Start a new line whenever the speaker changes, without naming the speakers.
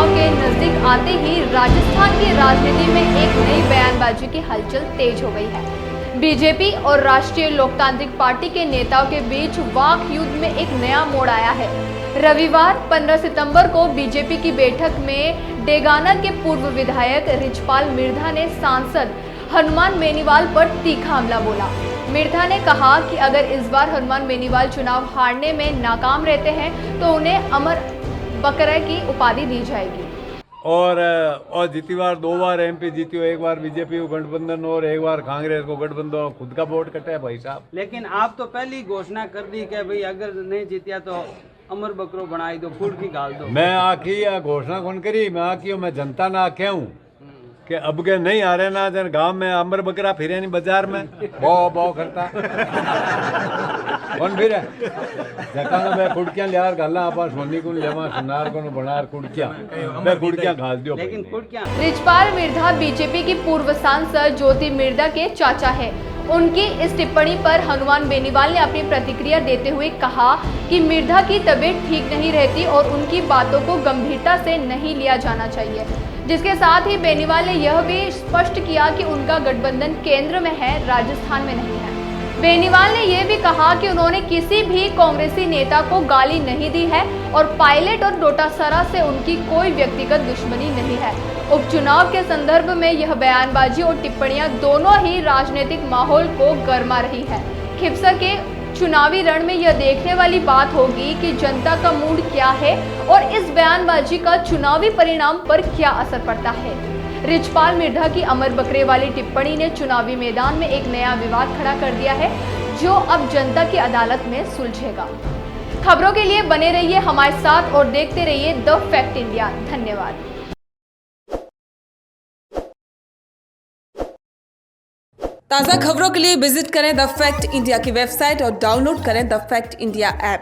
चुनाव के नजदीक आते ही राजस्थान की राजनीति में एक नई बयानबाजी की हलचल तेज हो गई है। बीजेपी और राष्ट्रीय लोकतांत्रिक पार्टी के नेताओं के बीच वाक युद्ध में एक नया मोड़ आया है। रविवार 15 सितंबर को बीजेपी की बैठक में डेगाना के पूर्व विधायक रिचपाल मिर्धा ने सांसद हनुमान बेनीवाल पर तीखा हमला बोला। मिर्धा ने कहा कि अगर इस बार हनुमान बेनीवाल चुनाव हारने में नाकाम रहते हैं तो उन्हें अमर बकरा की उपाधि दी जाएगी।
और जितनी बार 2 बार एमपी जीती हो, एक बार बीजेपी को गठबंधन और एक बार कांग्रेस को गठबंधन, खुद का वोट कटा है भाई साहब।
लेकिन आप तो पहले ही घोषणा कर दी कि भाई अगर नहीं जीतिया तो अमर बकरो बनाई दो, फूड की गाल दो।
मैं आखी घोषणा कौन करी, मैं आखी मैं जनता ना आख्या हूँ कि अब के नहीं आ रहे ना जन गांव में अमर बकरा फिरे नहीं बाजार में बो करता कौन फिर जका मैं कुड़कियां लियार गाला आपा सोनी को लेवा सुनार को बनार कुड़कियां मैं कुड़कियां घाल दियो।
लेकिन कुड़कियां
रिचपाल मिर्धा बीजेपी की पूर्व सांसद ज्योति मिर्धा के चाचा है। उनकी इस टिप्पणी पर हनुमान बेनीवाल ने अपनी प्रतिक्रिया देते हुए कहा कि मिर्धा की तबीयत ठीक नहीं रहती और उनकी बातों को गंभीरता से नहीं लिया जाना चाहिए। जिसके साथ ही बेनीवाल ने यह भी स्पष्ट किया कि उनका गठबंधन केंद्र में है, राजस्थान में नहीं है। बेनीवाल ने यह भी कहा कि उन्होंने किसी भी कांग्रेसी नेता को गाली नहीं दी है और पायलट और डोटासरा से उनकी कोई व्यक्तिगत दुश्मनी नहीं है। उपचुनाव के संदर्भ में यह बयानबाजी और टिप्पणियां दोनों ही राजनीतिक माहौल को गरमा रही है। खिपसर के चुनावी रण में यह देखने वाली बात होगी कि जनता का मूड क्या है और इस बयानबाजी का चुनावी परिणाम पर क्या असर पड़ता है। रिचपाल मिर्धा की अमर बकरे वाली टिप्पणी ने चुनावी मैदान में एक नया विवाद खड़ा कर दिया है, जो अब जनता की अदालत में सुलझेगा। खबरों के लिए बने रहिए हमारे साथ और देखते रहिए द फैक्ट इंडिया। धन्यवाद।
ताज़ा खबरों के लिए विजिट करें द फैक्ट इंडिया की वेबसाइट और डाउनलोड करें द फैक्ट इंडिया ऐप।